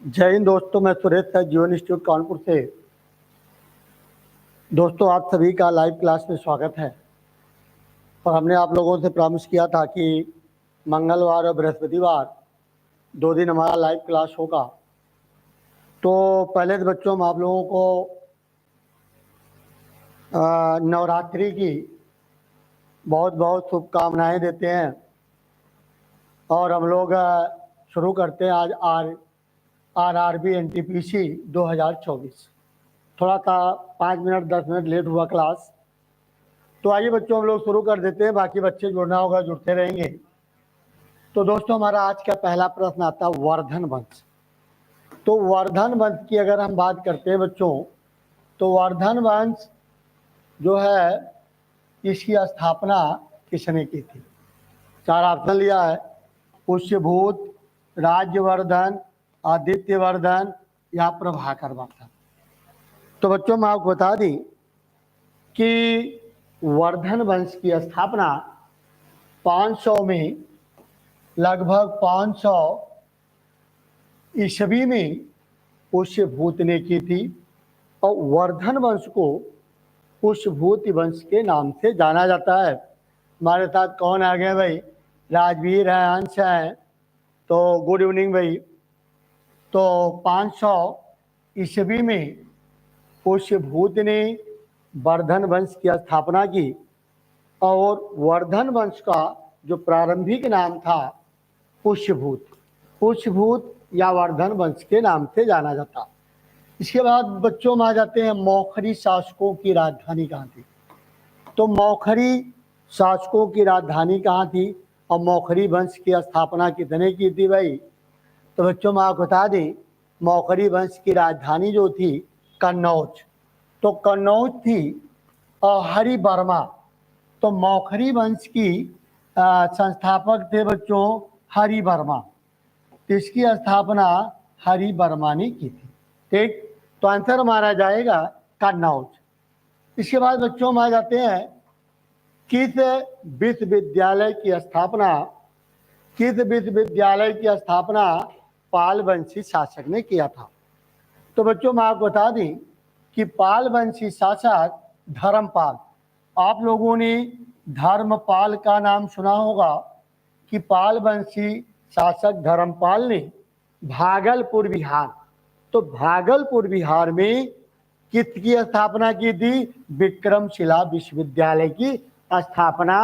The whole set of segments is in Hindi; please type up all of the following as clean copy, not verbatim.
जय हिंद दोस्तों, मैं सुरेश सर जीवन इंस्टीट्यूट कानपुर से। दोस्तों, आप सभी का लाइव क्लास में स्वागत है। और हमने आप लोगों से प्रॉमिस किया था कि मंगलवार और बृहस्पतिवार 2 दिन हमारा लाइव क्लास होगा। तो पहले तो बच्चों, हम आप लोगों को नवरात्रि की बहुत बहुत शुभकामनाएं देते हैं। और हम लोग शुरू करते हैं आज RRB NTPC 2024। थोड़ा सा 5 मिनट 10 मिनट लेट हुआ क्लास। तो आइए बच्चों, हम लोग शुरू कर देते हैं। बाकी बच्चे जुड़ना होगा, जुड़ते रहेंगे। तो दोस्तों, हमारा आज का पहला प्रश्न आता है वर्धन वंश। तो वर्धन वंश की अगर हम बात करते हैं बच्चों, तो वर्धन वंश जो है, इसकी स्थापना किसने की थी? 4 ऑप्शन लिया है: पुष्यभूत, राज्यवर्धन, आदित्यवर्धन या प्रभाकर वर्धन। तो बच्चों, मैं आपको बता दी कि वर्धन वंश की स्थापना 500 में, लगभग 500 ईस्वी में पुष्यभूत ने की थी। और वर्धन वंश को पुष्यभूत वंश के नाम से जाना जाता है। हमारे साथ कौन आ गए भाई? राजवीर है, अंश है। तो गुड इवनिंग भाई। तो 500 ईस्वी में पुष्यभूत ने वर्धन वंश की स्थापना की। और वर्धन वंश का जो प्रारंभिक नाम था पुष्यभूत या वर्धन वंश के नाम से जाना जाता। इसके बाद बच्चों में आ जाते हैं मौखरी शासकों की राजधानी कहाँ थी। तो मौखरी शासकों की राजधानी कहाँ थी और मौखरी वंश की स्थापना कितने की थी भाई? तो बच्चों, मैं आपको बता दें, मौखरी वंश की राजधानी जो थी कन्नौज। तो कन्नौज थी। और हरि वर्मा, तो मौखरी वंश की संस्थापक थे बच्चों हरि वर्मा। तो इसकी स्थापना हरि वर्मा ने की थी। ठीक, तो आंसर हमारा जाएगा कन्नौज। इसके बाद बच्चों में आ जाते हैं किस विश्वविद्यालय की स्थापना पाल वंशी शासक ने किया था। तो बच्चों, मैं आपको बता दें कि पाल वंशी शासक धर्मपाल। आप लोगों ने धर्मपाल का नाम सुना होगा कि पाल वंशी शासक धर्मपाल ने भागलपुर बिहार, तो भागलपुर बिहार में किसकी स्थापना की थी? विक्रमशिला विश्वविद्यालय की स्थापना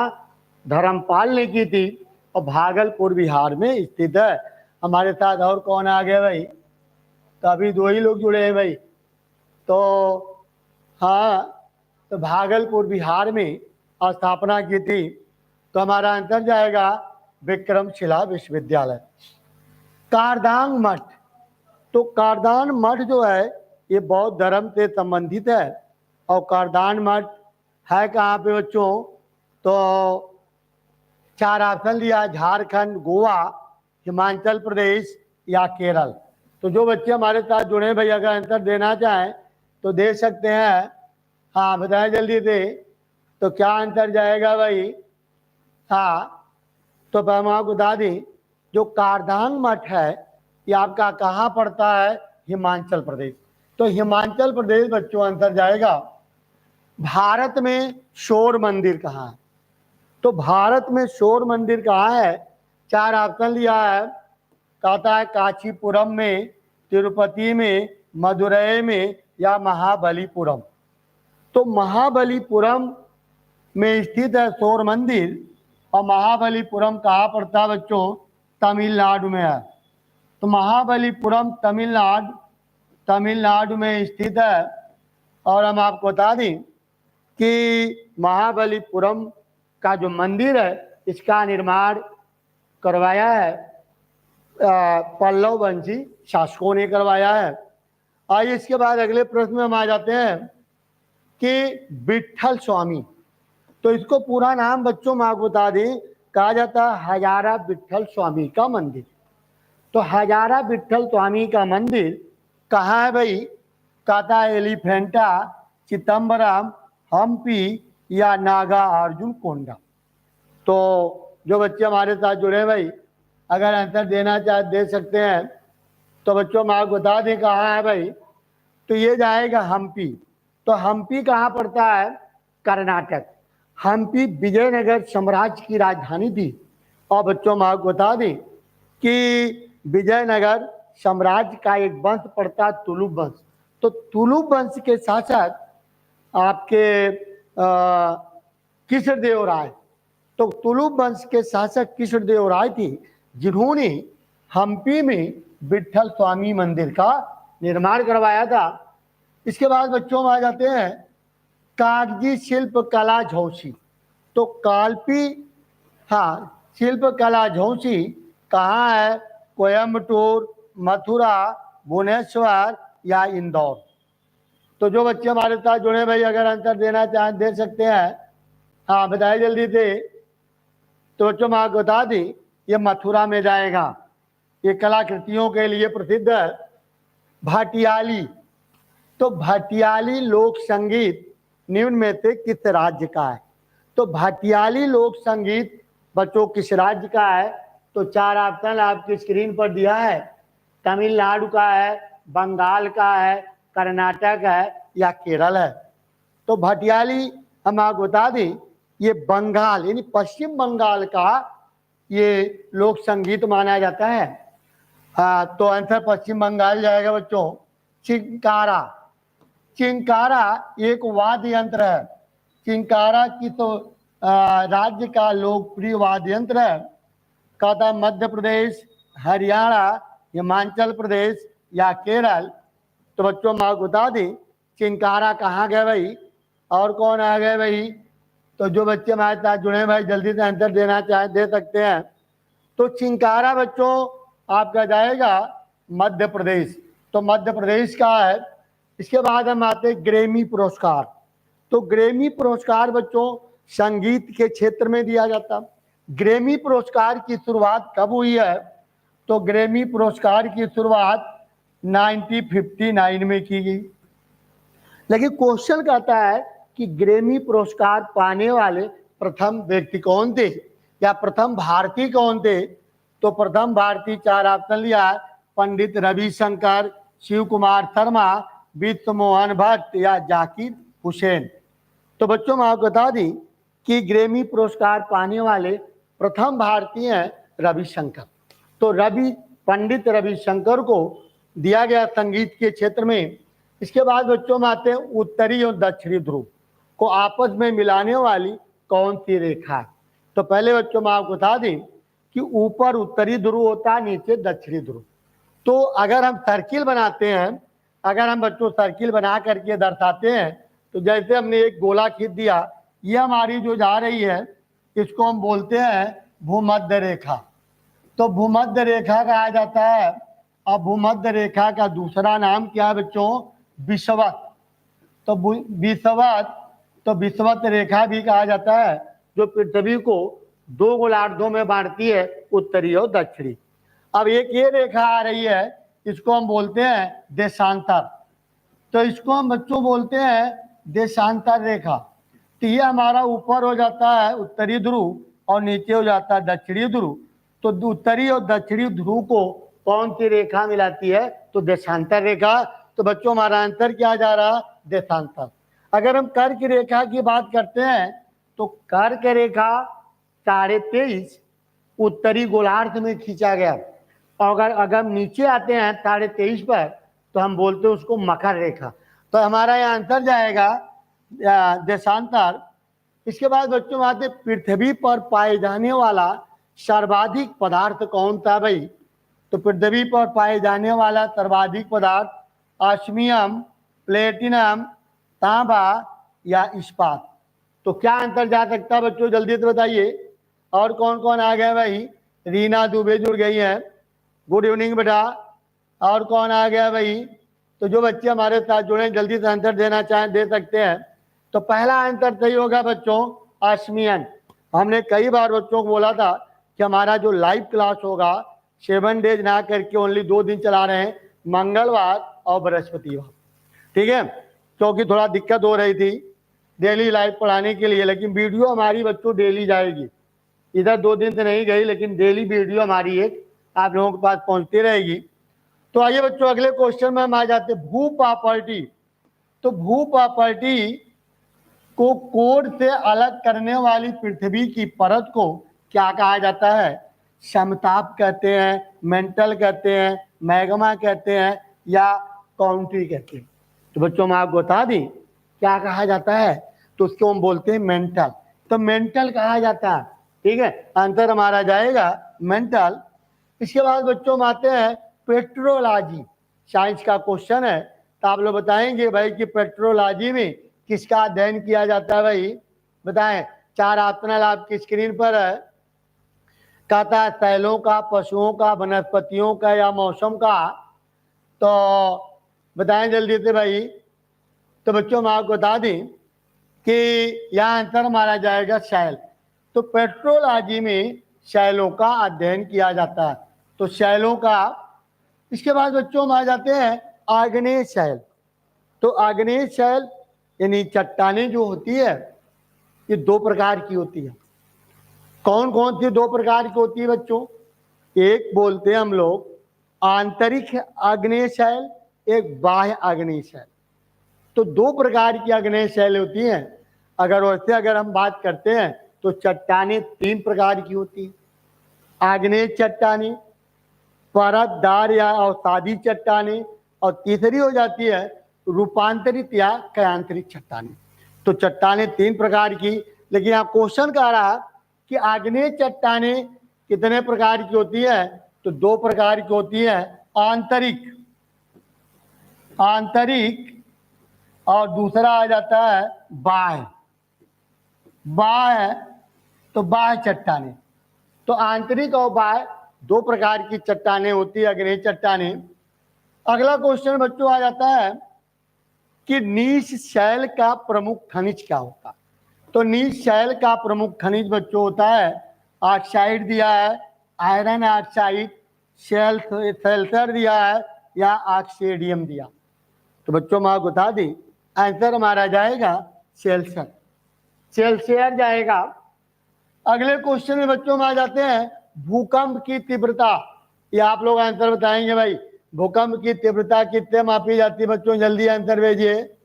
धर्मपाल ने की थी। और भागलपुर बिहार में स्थित है। हमारे साथ और कौन आ गया भाई? तो अभी 2 ही लोग जुड़े हैं भाई। तो हाँ, तो भागलपुर बिहार में स्थापना की थी। तो हमारा आंसर जाएगा विक्रमशिला विश्वविद्यालय। कारदांग मठ, तो कारदान मठ जो है ये बौद्ध धर्म से संबंधित है। और कारदान मठ है कहाँ पे बच्चों? तो 4 ऑप्शन लिया: झारखंड, गोवा, हिमाचल प्रदेश या केरल। तो जो बच्चे हमारे साथ जुड़े भाई, अगर आंसर देना चाहें तो दे सकते हैं। हाँ, बताएं जल्दी से। तो क्या आंसर जाएगा भाई? हाँ, तो हम आपको बता दें, जो कारदांग मठ है ये आपका कहाँ पड़ता है? हिमाचल प्रदेश। तो हिमाचल प्रदेश बच्चों आंसर जाएगा। भारत में शोर मंदिर कहाँ है? तो भारत में शोर मंदिर कहाँ है? 4 ऑप्शन लिया है। कहता है कांचीपुरम में, तिरुपति में, मदुरई में या महाबलीपुरम। तो महाबलीपुरम में स्थित है शोर मंदिर। और महाबलीपुरम कहाँ पड़ता है बच्चों? तमिलनाडु में है। तो महाबलीपुरम तमिलनाडु में स्थित है। और हम आपको बता दें कि महाबलीपुरम का जो मंदिर है इसका निर्माण करवाया है पल्लव वंशी शासकों ने करवाया है। आइए इसके बाद अगले प्रश्न में हम आ जाते हैं कि विट्ठल स्वामी। तो इसको पूरा नाम बच्चों में आपको बता दें, कहा जाता है हजारा विट्ठल स्वामी का मंदिर। तो हजारा विट्ठल स्वामी का मंदिर कहाँ है भाई? कहता है एलिफेंटा, चिदम्बरम, हम्पी या नागा अर्जुन कोंडा। तो जो बच्चे हमारे साथ जुड़े भाई, अगर आंसर देना चाहे दे सकते हैं। तो बच्चों मैं आपको बता दें कहाँ है भाई, तो ये जाएगा हम्पी। तो हम्पी कहाँ पड़ता है? कर्नाटक। हम्पी विजयनगर साम्राज्य की राजधानी थी। और बच्चों मैं आपको बता दें कि विजयनगर साम्राज्य का एक वंश पड़ता है तुलुप वंश। तो तुलुप वंश के शासक आपके कृष्णदेव राय। तो तुलुप वंश के शासक कृष्णदेव राय थे जिन्होंने हम्पी में विट्ठल स्वामी मंदिर का निर्माण करवाया था। इसके बाद बच्चों में आ जाते हैं कागजी शिल्प कला झौसी। तो कालपी, हाँ, शिल्प कला झौसी कहाँ है? कोयम्बटूर, मथुरा, भुवनेश्वर या इंदौर। तो जो बच्चे हमारे साथ जुड़े भाई अगर आंसर देना चाहें दे सकते हैं। हाँ बताइए जल्दी से। तो बच्चों मैं आपको बता दी ये मथुरा में जाएगा। ये कलाकृतियों के लिए प्रसिद्ध है। भाटियाली। तो भाटियाली लोक संगीत निम्न में से किस राज्य का है? तो भाटियाली लोक संगीत बच्चों किस राज्य का है? तो चार ऑप्शन आपकी स्क्रीन पर दिया है। तमिलनाडु का है, बंगाल का है, कर्नाटक है या केरल है। तो भाटियाली हम आपको बता दें ये बंगाल यानी पश्चिम बंगाल का ये लोक संगीत माना जाता है। हाँ तो आंसर पश्चिम बंगाल जाएगा बच्चों। चिंकारा। चिंकारा एक वाद्य यंत्र है। चिंकारा की तो राज्य का लोकप्रिय वाद्य यंत्र है। कहता मध्य प्रदेश, हरियाणा, हिमाचल प्रदेश या केरल। तो बच्चों मैं आपको बता दें चिंकारा कहाँ गए भाई और कौन आ गए भाई। तो जो बच्चे हमारे साथ जुड़े भाई जल्दी से आंसर देना चाहे दे सकते हैं। तो चिंकारा बच्चों आपका जाएगा मध्य प्रदेश। तो मध्य प्रदेश का है। इसके बाद हम आते हैं ग्रेमी पुरस्कार। तो ग्रेमी पुरस्कार बच्चों संगीत के क्षेत्र में दिया जाता। ग्रेमी पुरस्कार की शुरुआत कब हुई है? तो ग्रेमी पुरस्कार की शुरुआत 1959 में की गई। लेकिन क्वेश्चन कहता है कि ग्रेमी पुरस्कार पाने वाले प्रथम व्यक्ति कौन थे या प्रथम भारतीय कौन थे? तो प्रथम भारतीय चार ऑप्शन लिया है। पंडित रविशंकर, शिव कुमार शर्मा, विश्व मोहन भट्ट या जाकिर हुसैन। तो बच्चों मैं आपको बता दी कि ग्रेमी पुरस्कार पाने वाले प्रथम भारतीय हैं रविशंकर। तो पंडित रविशंकर को दिया गया संगीत के क्षेत्र में। इसके बाद बच्चों में आते हैं उत्तरी और दक्षिणी ध्रुव को आपस में मिलाने वाली कौन सी रेखा है? तो पहले बच्चों में आपको बता दें कि ऊपर उत्तरी ध्रुव होता है, नीचे दक्षिणी ध्रुव। तो अगर हम सर्किल बनाते हैं, अगर हम बच्चों सर्किल बना करके दर्शाते हैं, तो जैसे हमने एक गोला खींच दिया, ये हमारी जो जा रही है इसको हम बोलते हैं भूमध्य रेखा। तो भूमध्य रेखा कहा जाता है। अब भूमध्य रेखा का दूसरा नाम क्या है बच्चों? विषुवत। तो विषुवत रेखा भी कहा जाता है जो पृथ्वी को दो गोलार्धों में बांटती है, उत्तरी और दक्षिणी। अब एक ये रेखा आ रही है, इसको हम बोलते हैं देशांतर। तो इसको हम बच्चों बोलते हैं देशांतर रेखा। तो ये हमारा ऊपर हो जाता है उत्तरी ध्रुव और नीचे हो जाता है दक्षिणी ध्रुव। तो उत्तरी और दक्षिणी ध्रुव को कौन सी रेखा मिलाती है? तो देशांतर रेखा। तो बच्चों हमारा आंसर क्या जा रहा? देशांतर। अगर हम कर्क रेखा की बात करते हैं तो कर्क रेखा 23.5 उत्तरी गोलार्ध में खींचा गया। और अगर हम नीचे आते हैं 23.5 पर तो हम बोलते हैं उसको मकर रेखा। तो हमारा यह आंसर जाएगा देशांतर। इसके बाद बच्चों आते पृथ्वी पर पाए जाने वाला सर्वाधिक पदार्थ कौन था भाई? तो पृथ्वी पर पाए जाने वाला सर्वाधिक पदार्थ ऑस्मियम, प्लेटिनम, तांबा या इस्पात। तो क्या आंसर जा सकता है बच्चों जल्दी से बताइए। और कौन कौन आ गए भाई? रीना दुबे जुड़ गई हैं, गुड इवनिंग बेटा। और कौन आ गया भाई? तो जो बच्चे हमारे साथ जुड़े जल्दी से आंसर देना चाहें दे सकते हैं। तो पहला आंसर सही होगा बच्चों ऑस्मियन। हमने कई बार बच्चों को बोला था कि हमारा जो लाइव क्लास होगा 7 डेज ना करके ओनली 2 दिन चला रहे हैं, मंगलवार और बृहस्पतिवार, ठीक है, क्योंकि थोड़ा दिक्कत हो रही थी डेली लाइव पढ़ाने के लिए। लेकिन वीडियो हमारी बच्चों डेली जाएगी, इधर 2 दिन से नहीं गई, लेकिन डेली वीडियो हमारी एक आप लोगों के पास पहुंचती रहेगी। तो आइए बच्चों अगले क्वेश्चन में हम आ जाते हैं भू प्रॉपर्टी। तो भू प्रॉपर्टी को कोर से अलग करने वाली पृथ्वी की परत को क्या कहा जाता है? समताप कहते हैं, मेंटल कहते हैं, मैग्मा कहते हैं या काउंट्री कहते हैं। तो बच्चों मैं आपको बता दी क्या कहा जाता है, तो उसको हम बोलते हैं मेंटल। तो मेंटल कहा जाता है, ठीक है, आंसर हमारा जाएगा मेंटल। इसके बाद बच्चों हम आते हैं पेट्रोलॉजी, साइंस का क्वेश्चन है। तो आप लोग बताएंगे भाई कि पेट्रोलॉजी में किसका अध्ययन किया जाता है? भाई बताएं। चार ऑप्शनल आपकी स्क्रीन पर है। कहता है शैलों का, पशुओं का, वनस्पतियों का या मौसम का। तो बताएं जल्दी से भाई। तो बच्चों मैं आपको बता दें कि यह आंसर हमारा जाएगा शैल। तो पेट्रोलॉजी में शैलों का अध्ययन किया जाता है, तो शैलों का। इसके बाद बच्चों हम आ जाते हैं आग्नेय शैल। तो आग्नेय शैल यानी चट्टानें जो होती है ये दो प्रकार की होती है। कौन कौन सी दो प्रकार की होती है बच्चों? एक बोलते हैं हम लोग आंतरिक आग्नेय शैल, एक बाह्य आग्नेय शैल। तो दो प्रकार की आग्नेय शैल होती हैं। अगर हम बात करते हैं तो चट्टानें तीन प्रकार की होती हैं। आग्नेय चट्टानें, परतदार या अवसादी चट्टानें, और तीसरी हो जाती है रूपांतरित या कयांतरित चट्टानें। तो चट्टानें तीन प्रकार की, लेकिन यहाँ क्वेश्चन कह रहा कि आग्नेय चट्टानें कितने प्रकार की होती है? तो दो प्रकार की होती है, आंतरिक और दूसरा आ जाता है बाह्य। तो बाह्य चट्टानें, तो आंतरिक और बाह्य दो प्रकार की चट्टानें होती है आग्नेय चट्टानें। अगला क्वेश्चन बच्चों आ जाता है कि नीच शैल का प्रमुख खनिज क्या होता है? तो नीच शैल का प्रमुख खनिज बच्चों होता है ऑक्साइड दिया है, आयरन ऑक्साइड, सल्फर दिया है या ऑक्सीडियम दिया। तो बच्चों मैं आपको बता दी आंसर हमारा जाएगा सेल्सियर जाएगा। अगले क्वेश्चन में बच्चों में आ जाते हैं भूकंप की तीव्रता। ये आप लोग आंसर बताएंगे भाई, भूकंप की तीव्रता कितने मापी जाती है? बच्चों जल्दी आंसर भेजिए।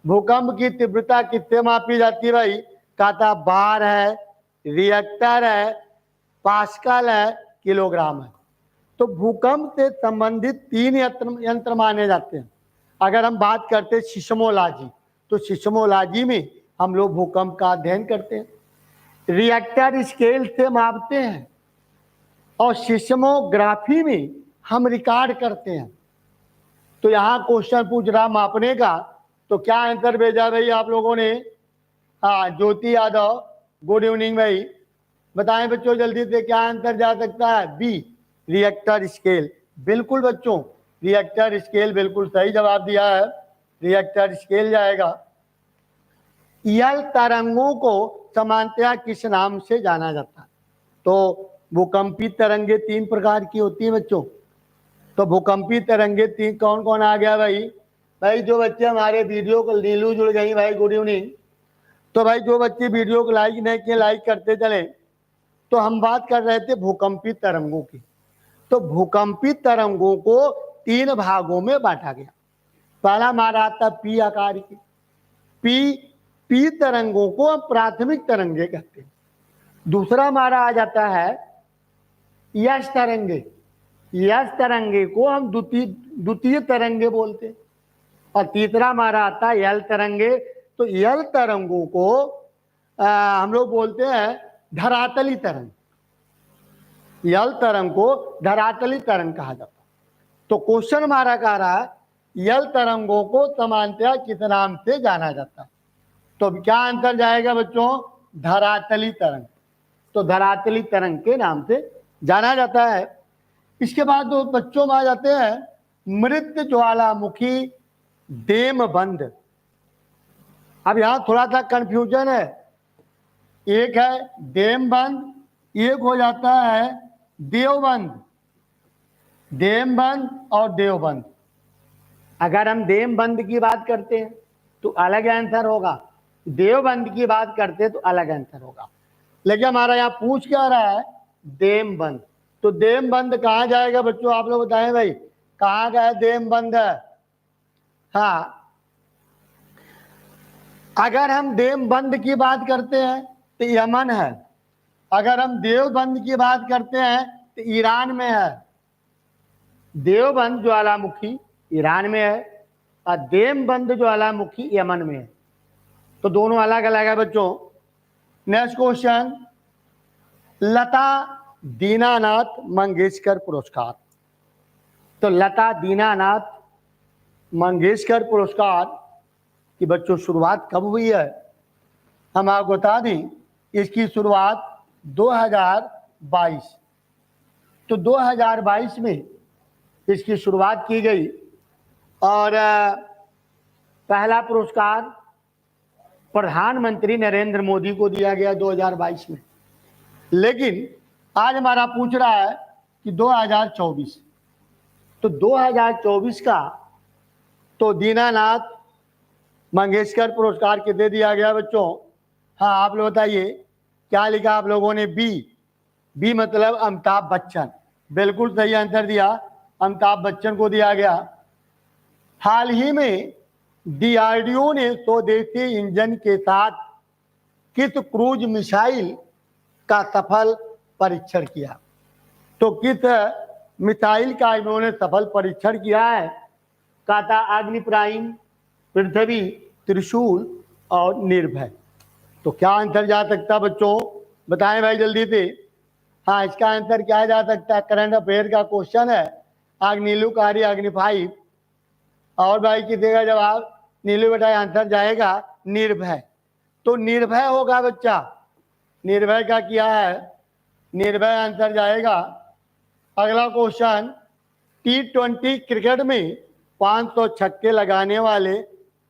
भूकंप की तीव्रता कितने मापी जाती है भाई? कहता बार है, रिएक्टर है, पास्कल है, किलोग्राम है। तो भूकंप से संबंधित तीन यंत्र माने जाते हैं। अगर हम बात करते हैं सिस्मोलॉजी, तो सिस्मोलॉजी में हम लोग भूकंप का अध्ययन करते हैं, रिएक्टर स्केल से मापते हैं, और सिस्मोग्राफी में हम रिकॉर्ड करते हैं। तो यहाँ क्वेश्चन पूछ रहा मापने का, तो क्या आंसर भेजा भाई आप लोगों ने? हाँ ज्योति यादव, गुड इवनिंग भाई। बताएं बच्चों जल्दी से क्या आंसर जा सकता है? B, reactor scale. बिल्कुल बच्चों, रिएक्टर स्केल बिल्कुल सही जवाब दिया है, रिएक्टर स्केल जाएगा। यल तरंगों को सामान्यतः किस नाम से जाना जाता है? तो भूकंपी तरंगे तीन प्रकार की होती है बच्चों। तो भूकंपी तरंगे तीन कौन कौन आ गया भाई? भाई जो बच्चे हमारे वीडियो को नीलू जुड़ गई भाई, गुड इवनिंग। तो भाई जो बच्चे वीडियो को लाइक नहीं किए लाइक करते चले। तो हम बात कर रहे थे भूकंपी तरंगों की। तो भूकंपी तरंगों को तीन भागों में बांटा गया। पहला हमारा आता पी आकार की, पी तरंगों को हम प्राथमिक तरंगे कहते हैं। दूसरा हमारा आ जाता है यश तरंगे, यश तरंगे को हम द्वितीय तरंगे बोलते हैं। और तीसरा हमारा आता है यल तरंगे। तो यल तरंगों को हम लोग बोलते हैं धरातली तरंग। यल तरंग को धरातली तरंग कहा जाता है। तो क्वेश्चन हमारा कह रहा है यल तरंगों को सामान्यतः किस नाम से जाना जाता है? तो क्या आंसर जाएगा बच्चों? धरातली तरंग। तो धरातली तरंग के नाम से जाना जाता है। इसके बाद दो बच्चों में आ जाते हैं मृत ज्वालामुखी देम बंद। अब यहां थोड़ा सा कंफ्यूजन है, एक है देम बंद, एक हो जाता है देवबंद। देमबंद और देवबंद। अगर हम देमबंद की बात करते हैं तो अलग आंसर होगा, देवबंद की बात करते हैं तो अलग आंसर होगा। लेकिन हमारा यहाँ पूछ क्या रहा है? देमबंद। तो देमबंद कहाँ जाएगा बच्चों? आप लोग बताएं भाई, कहाँ का है देवबंद? हाँ, अगर हम देवबंद की बात करते हैं तो यमन है, अगर हम देवबंद की बात करते हैं तो ईरान में है। देवबंद ज्वालामुखी ईरान में है और देवबंद ज्वालामुखी यमन में है, तो दोनों अलग अलग है बच्चों। नेक्स्ट क्वेश्चन, लता दीनानाथ मंगेशकर पुरस्कार। तो लता दीनानाथ मंगेशकर पुरस्कार की बच्चों शुरुआत कब हुई है? हम आपको बता दें, इसकी शुरुआत 2022, तो 2022 में इसकी शुरुआत की गई और पहला पुरस्कार प्रधानमंत्री नरेंद्र मोदी को दिया गया 2022 में। लेकिन आज हमारा पूछ रहा है कि 2024, तो 2024 का तो दीनानाथ मंगेशकर पुरस्कार के दे दिया गया बच्चों। हाँ, आप लोग बताइए क्या लिखा आप लोगों ने? बी मतलब अमिताभ बच्चन, बिल्कुल सही आंसर दिया, अमिताभ बच्चन को दिया गया। हाल ही में डीआरडीओ ने स्वदेशी इंजन के साथ किस क्रूज मिसाइल का सफल परीक्षण किया? तो किस मिसाइल का इन्होंने सफल परीक्षण किया है? कहा था अग्नि प्राइम, पृथ्वी, त्रिशूल और निर्भय। तो क्या आंसर जा सकता बच्चों? बताएं भाई जल्दी से। हाँ, इसका आंसर क्या जा सकता है? करंट अफेयर का क्वेश्चन है। अग्निलुकारी अग्नि 5 और भाई की देगा जवाब नीलू बेटा, आंसर जाएगा निर्भय। तो निर्भय होगा बच्चा, निर्भय का किया है, निर्भय आंसर जाएगा। अगला क्वेश्चन, T20 क्रिकेट में 500 छक्के लगाने वाले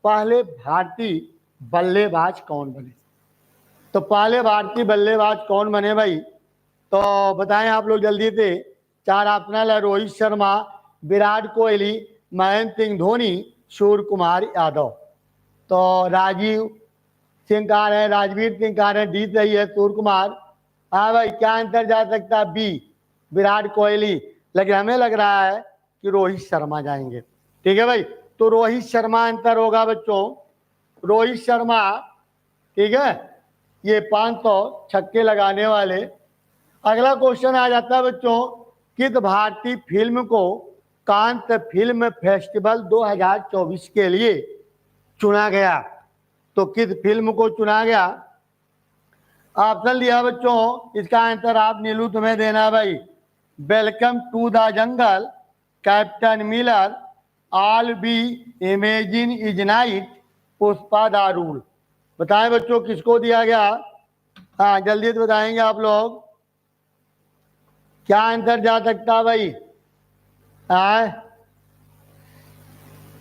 पहले भारतीय बल्लेबाज कौन बने? तो पहले भारतीय बल्लेबाज कौन बने भाई? तो बताएं आप लोग जल्दी से। 4 ऑप्शनल है, रोहित शर्मा, विराट कोहली, महेंद्र सिंह धोनी, सूर्य कुमार यादव। तो राजीव सिंह कह रहे हैं, राजवीर सिंह कह रहे हैं डी सही है, सूर्य कुमार। हाँ भाई, क्या आंसर जा सकता है? बी विराट कोहली, लेकिन हमें लग रहा है कि रोहित शर्मा जाएंगे। ठीक है भाई, तो रोहित शर्मा आंसर होगा बच्चों, रोहित शर्मा। ठीक है, ये 500 छक्के लगाने वाले। अगला क्वेश्चन आ जाता है बच्चों, किस भारतीय फिल्म को कांस फिल्म फेस्टिवल 2024 के लिए चुना गया? तो किस फिल्म को चुना गया? ऑप्शन दिया बच्चों, इसका आंसर आप नीलू तुम्हें देना भाई। Welcome to the jungle, captain Miller, all be imagine is night, Pushpa the rule. बताएं बच्चों किसको दिया गया? हाँ, जल्दी से बताएंगे आप लोग, क्या आंसर जा सकता है भाई?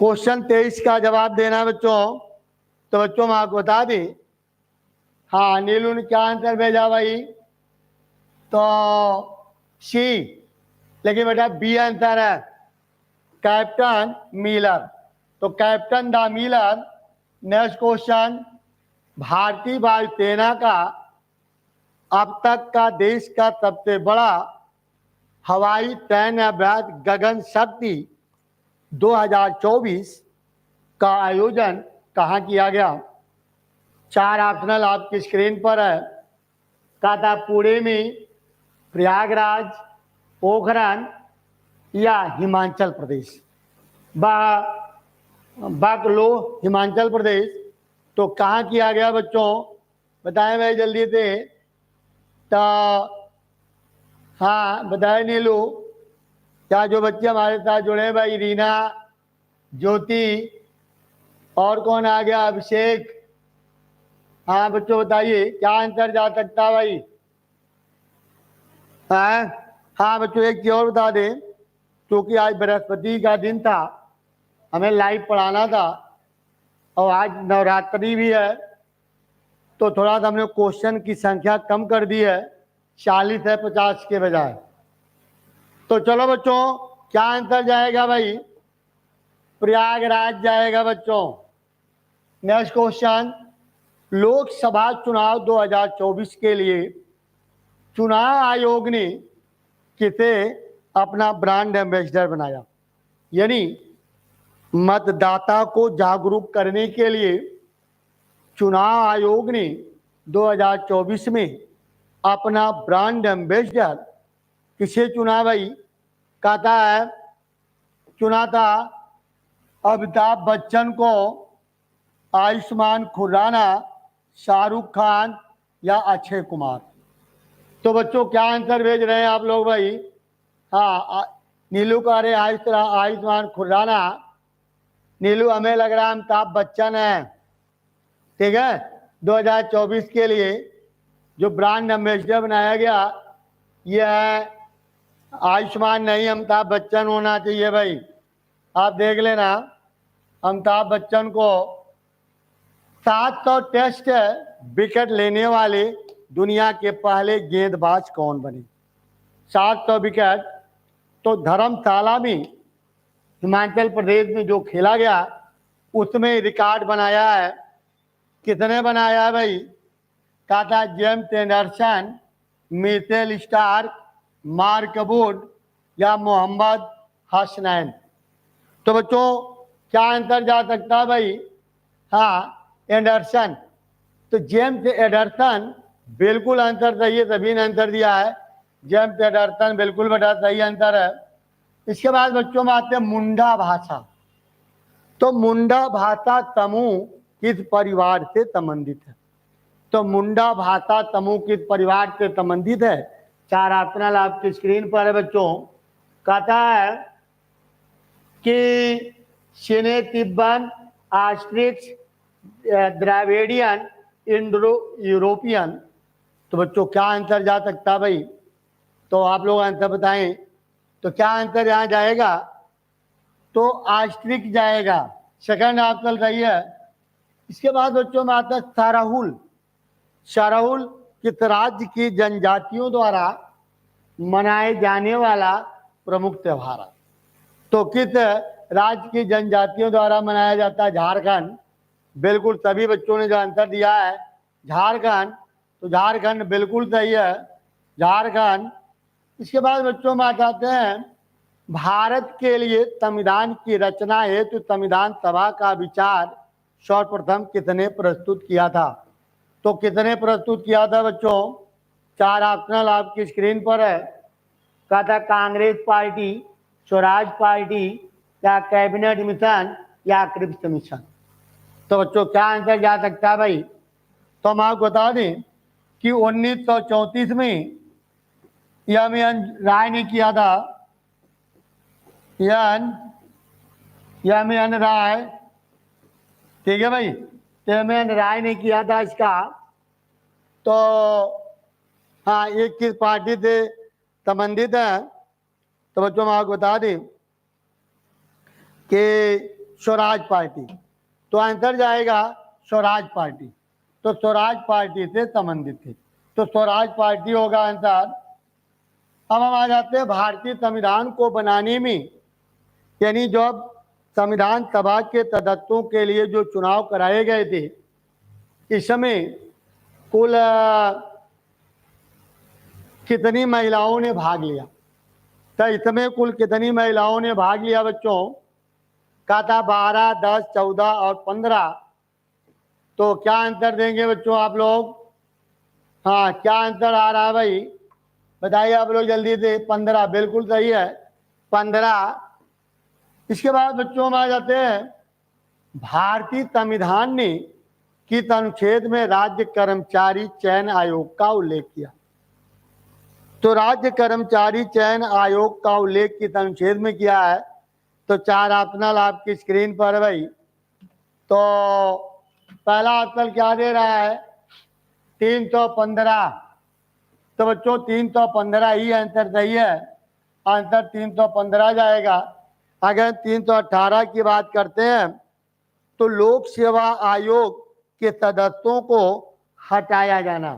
क्वेश्चन 23 का जवाब देना बच्चों। तो बच्चों मैं आपको बता दी। हाँ, नीलू ने क्या आंसर भेजा भाई? तो सी, लेकिन बेटा बी आंसर है, कैप्टन मिलर। तो captain the Miller. Next question, भारतीय वायुसेना का अब तक का देश का सबसे बड़ा हवाई सैन्य अभ्यास गगन शक्ति 2024 का आयोजन कहाँ किया गया? 4 ऑप्शनल आपकी स्क्रीन पर है। कहा था पुणे में, प्रयागराज, पोखरण या हिमाचल प्रदेश। बाकलो हिमाचल प्रदेश। तो कहाँ किया गया बच्चों? बताएं भाई जल्दी से। तो हाँ, बताए नीलू। क्या जो बच्चे हमारे साथ जुड़े भाई, रीना, ज्योति और कौन आ गया? अभिषेक। हाँ बच्चों बताइए क्या आंसर जा सकता है भाई? हाँ बच्चों, एक चीज और बता दें, क्योंकि आज बृहस्पति का दिन था, हमें लाइव पढ़ाना था और आज नवरात्रि भी है, तो थोड़ा सा हमने क्वेश्चन की संख्या कम कर दी है, 40 है 50 के बजाय। तो चलो बच्चों, क्या आंसर जाएगा भाई? प्रयागराज जाएगा बच्चों। नेक्स्ट क्वेश्चन, लोकसभा चुनाव 2024 के लिए चुनाव आयोग ने किसे अपना ब्रांड एम्बेसडर बनाया? यानी मतदाता को जागरूक करने के लिए चुनाव आयोग ने 2024 में अपना ब्रांड एम्बेसडर किसे चुना भाई? कहता है चुना था अमिताभ बच्चन को, आयुष्मान खुराना, शाहरुख खान या अक्षय कुमार। तो बच्चों क्या आंसर भेज रहे हैं आप लोग भाई? हाँ, नीलू कह रहे आयुष्मान खुराना। नीलू हमें लग रहा है अमिताभ बच्चन है। ठीक है, 2024 के लिए जो ब्रांड एम्बेसडर बनाया गया यह है आयुष्मान, नहीं अमिताभ बच्चन होना चाहिए भाई। आप देख लेना, अमिताभ बच्चन को 700 टेस्ट विकेट लेने वाले दुनिया के पहले गेंदबाज कौन बने? 700 विकेट तो धर्मशाला में हिमाचल प्रदेश में जो खेला गया उसमें रिकॉर्ड बनाया है। कितने बनाया है भाई? कहा था James Anderson, Mitchell Starc, Mark Wood या मोहम्मद हसनैन। तो बच्चों क्या आंसर जा सकता है भाई? हाँ, एंडरसन। तो जेम्स एंडरसन बिल्कुल आंसर सही है, सभी ने आंसर दिया है। जेम्स एंडरसन बिल्कुल बेटा सही आंसर है। इसके बाद बच्चों में आते हैं मुंडा भाषा। तो मुंडा भाषा समूह किस परिवार से संबंधित है? तो मुंडा भाषा समूह किस परिवार से संबंधित है? 4 ऑप्शनल आपकी स्क्रीन पर है बच्चों। कहता है कि सिने तिब्बन, आस्ट्रिक्स, द्राविडियन, इंडो यूरोपियन। तो बच्चों क्या आंसर जा सकता है भाई? तो आप लोग आंसर बताएं। तो क्या आंसर यहाँ जाएगा? तो आस्ट्रिक जाएगा, सेकंड ऑप्शन सही है। इसके बाद बच्चों में आता है साराहुल। साराहुल किस राज्य की जनजातियों द्वारा मनाए जाने वाला प्रमुख त्योहार है? तो किस राज्य की जनजातियों द्वारा मनाया जाता है? झारखंड। बिल्कुल सभी बच्चों ने जो आंसर दिया है झारखंड, तो झारखंड बिल्कुल सही है, झारखंड। इसके बाद बच्चों में आ जाते हैं भारत के लिए संविधान की रचना हेतु संविधान सभा का विचार सर्वप्रथम किसने प्रस्तुत किया था? तो किसने प्रस्तुत किया था बच्चों? 4 ऑप्शनल आपकी स्क्रीन पर है। कहा था कांग्रेस पार्टी, स्वराज पार्टी या कैबिनेट मिशन या क्रिप्स मिशन। तो बच्चों क्या आंसर जा सकता है भाई? तो हम आपको बता दें कि 1934 में एम राय ने किया था। एम राय, ठीक है भाई, तो एम राय ने किया था इसका। तो हाँ, ये किस पार्टी से संबंधित है? तो बच्चों हम आपको बता दें कि स्वराज पार्टी। तो आंसर जाएगा स्वराज पार्टी। तो स्वराज पार्टी से संबंधित थे, तो स्वराज पार्टी होगा आंसर। अब हम आ जाते हैं भारतीय संविधान को बनाने में, यानी जब संविधान सभा के सदस्यों के लिए जो चुनाव कराए गए थे, इस समय कुल कितनी महिलाओं ने भाग लिया? तो इसमें कुल कितनी महिलाओं ने भाग लिया बच्चों? कहा था 12, 10, 14 और 15। तो क्या आंसर देंगे बच्चों आप लोग? हाँ, क्या आंसर आ रहा है भाई? बताइए आप लोग जल्दी से। 15 बिल्कुल सही है, 15। इसके बाद बच्चों हम आ जाते हैं भारतीय संविधान ने किस अनुच्छेद में राज्य कर्मचारी चयन आयोग का उल्लेख किया? तो राज्य कर्मचारी चयन आयोग का उल्लेख किस अनुच्छेद में किया है? तो 4 ऑप्शनल आपकी स्क्रीन पर है भाई। तो पहला ऑप्शन क्या दे रहा है? 315। तो बच्चों 315 ही आंसर सही है, आंसर 315 जाएगा। अगर 318 की बात करते हैं तो लोक सेवा आयोग के सदस्यों को हटाया जाना।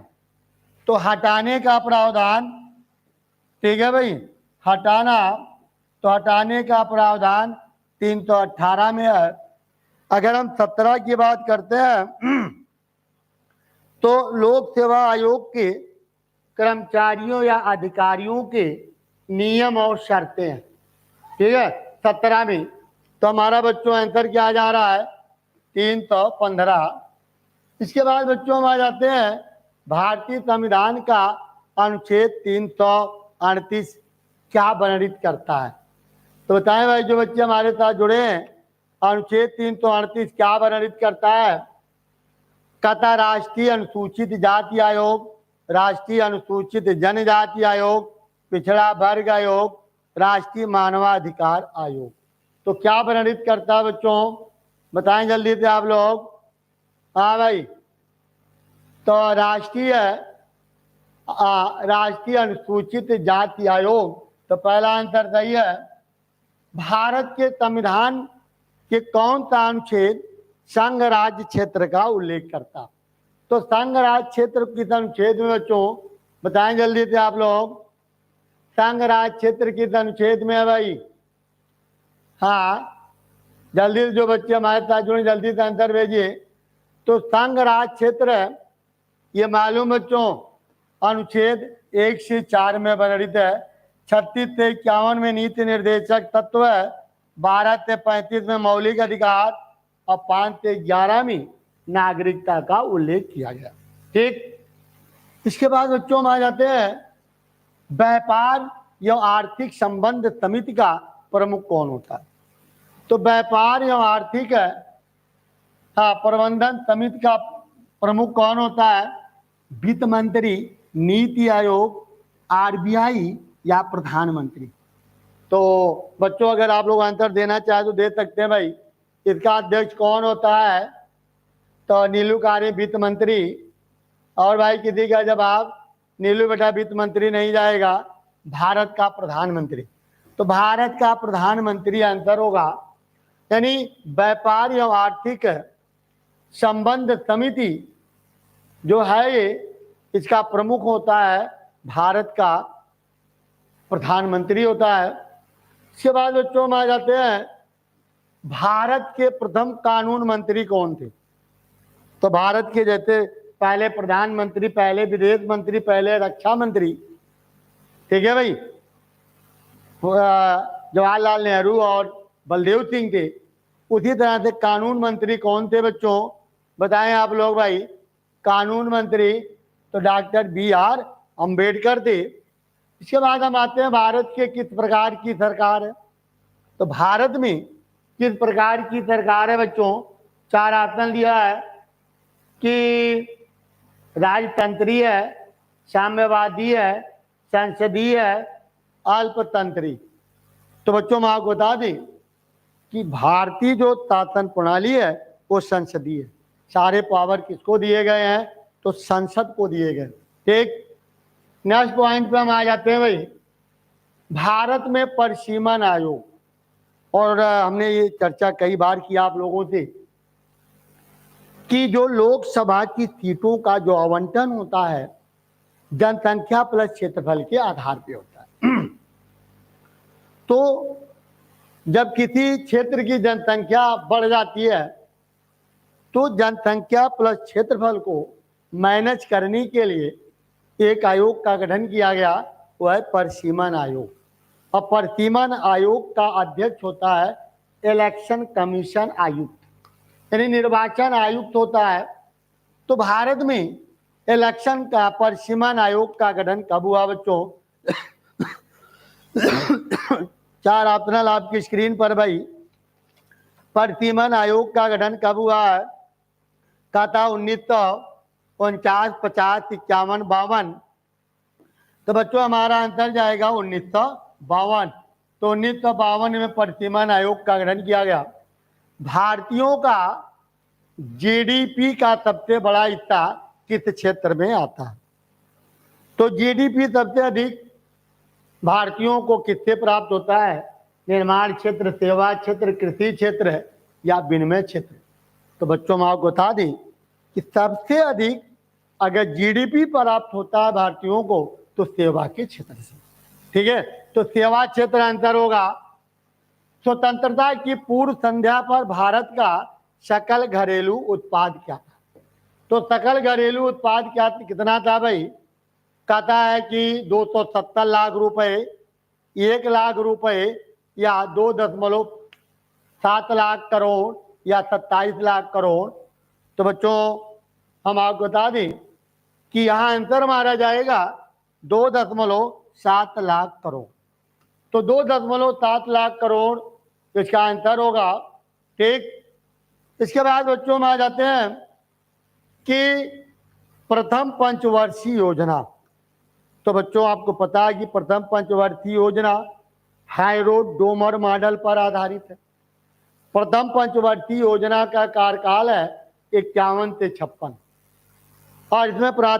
तो हटाने का प्रावधान, ठीक है भाई, हटाना, तो हटाने का प्रावधान 318 में है। अगर हम 17 की बात करते हैं तो लोक सेवा आयोग के कर्मचारियों या अधिकारियों के नियम और शर्तें हैं, ठीक है। 17 में। तो हमारा बच्चों आंसर क्या जा रहा है 315। इसके बाद बच्चों हम आ जाते हैं भारतीय संविधान का अनुच्छेद 338 क्या वर्णित करता है। तो बताएं भाई जो बच्चे हमारे साथ जुड़े हैं, अनुच्छेद 338 क्या वर्णित करता है। कहता राष्ट्रीय अनुसूचित जाति आयोग, राष्ट्रीय अनुसूचित जनजाति आयोग, पिछड़ा वर्ग आयोग, राष्ट्रीय मानवाधिकार आयोग। तो क्या वर्णित करता है बच्चों, बताएं जल्दी से आप लोग। हाँ भाई, तो राष्ट्रीय अनुसूचित जाति आयोग। तो पहला आंसर सही है। भारत के संविधान के कौन सा अनुच्छेद संघ राज्य क्षेत्र का उल्लेख करता। तो संघ राज्य क्षेत्र किस अनुच्छेद में बच्चों, बताएं जल्दी से आप लोग। संघ राज्य क्षेत्र किस अनुच्छेद में है भाई। हाँ जल्दी से जो बच्चे हमारे साथ जुड़े जल्दी से आंसर भेजिए। तो संघ राज्य क्षेत्र ये मालूम बच्चों अनुच्छेद 1 से 4 में वर्णित है, 36 से 51 में नीति निर्देशक तत्व है, 12 से 35 में मौलिक अधिकार और 5 से 11 में नागरिकता का उल्लेख किया गया। ठीक, इसके बाद बच्चों हम आ जाते हैं व्यापार एवं आर्थिक संबंध समिति का प्रमुख कौन होता है। तो व्यापार एवं आर्थिक प्रबंधन समिति का प्रमुख कौन होता है। वित्त मंत्री, नीति आयोग, आरबीआई या प्रधानमंत्री। तो बच्चों अगर आप लोग आंसर देना चाहे तो दे सकते हैं भाई। इसका अध्यक्ष कौन होता है। तो नीलू कार्य वित्त मंत्री। और भाई किसी का जवाब नीलू बेटा वित्त मंत्री नहीं जाएगा, भारत का प्रधानमंत्री। तो भारत का प्रधानमंत्री आंसर होगा। यानी व्यापार एवं आर्थिक संबंध समिति जो है ये इसका प्रमुख होता है भारत का प्रधानमंत्री होता है। इसके बाद बच्चों में आ जाते हैं भारत के प्रथम कानून मंत्री कौन थे। तो भारत के जैसे पहले प्रधानमंत्री, पहले विदेश मंत्री, पहले रक्षा मंत्री, ठीक है भाई, जवाहरलाल नेहरू और बलदेव सिंह थे। उसी तरह से कानून मंत्री कौन थे बच्चों, बताएं आप लोग भाई। कानून मंत्री तो डॉक्टर BR अम्बेडकर थे। इसके बाद हम आते हैं भारत के किस प्रकार की सरकार है। तो भारत में किस प्रकार की सरकार है बच्चों, 4 ऑप्शन दिया है कि राजतंत्रीय है, साम्यवादी है, संसदीय है, अल्पतंत्री। तो बच्चों मैं आपको बता दें कि भारतीय जो शासन प्रणाली है वो संसदीय है। सारे पावर किसको दिए गए हैं, तो संसद को दिए गए। ठीक, नेक्स्ट पॉइंट पे हम आ जाते हैं भाई। भारत में परिसीमन आयोग, और हमने ये चर्चा कई बार की आप लोगों से कि जो लोकसभा की सीटों का जो आवंटन होता है जनसंख्या प्लस क्षेत्रफल के आधार पे होता है। तो जब किसी क्षेत्र की जनसंख्या बढ़ जाती है तो जनसंख्या प्लस क्षेत्रफल को मैनेज करने के लिए एक आयोग का गठन किया गया, वह है परिसीमन आयोग। और परिसीमन आयोग का अध्यक्ष होता है इलेक्शन कमीशन आयुक्त, यानी निर्वाचन आयुक्त होता है। तो भारत में इलेक्शन का परिसीमन आयोग का गठन कब हुआ बच्चों। 4 ऑप्शनल आपकी स्क्रीन पर भाई। परिसीमन आयोग का गठन कब हुआ है, कहता 1949, 50, 51, 52। तो बच्चों हमारा आंसर जाएगा 1952। तो 1952 में परिसीमन आयोग का गठन किया गया। भारतीयों का जीडीपी का सबसे बड़ा हिस्सा किस क्षेत्र में आता है। तो जीडीपी सबसे अधिक भारतीयों को किससे प्राप्त होता है, निर्माण क्षेत्र, सेवा क्षेत्र, कृषि क्षेत्र या विनिमय क्षेत्र। तो बच्चों मैं आपको बता दें कि सबसे अधिक अगर जीडीपी प्राप्त होता है भारतीयों को तो सेवा के क्षेत्र से। ठीक है, तो सेवा क्षेत्र आंसर होगा। स्वतंत्रता की पूर्व संध्या पर भारत का सकल घरेलू उत्पाद क्या था। तो सकल घरेलू उत्पाद क्या कितना था भाई, कहता है कि 270 लाख रुपए, 1 लाख रुपए या 2.7 लाख करोड़ या 27 लाख करोड़। तो बच्चों हम आपको बता दें कि यहाँ आंसर मारा जाएगा 2.7 लाख करोड़। तो 2.7 लाख करोड़ इसका आंसर होगा। ठीक, इसके बाद बच्चों में आ जाते हैं कि प्रथम पंचवर्षीय योजना। तो बच्चों आपको पता है कि प्रथम पंचवर्षीय योजना हाई रोड डोमर मॉडल पर आधारित है। प्रथम पंचवर्षीय योजना का कार्यकाल है 51 से 56 और इसमें प्राथमिक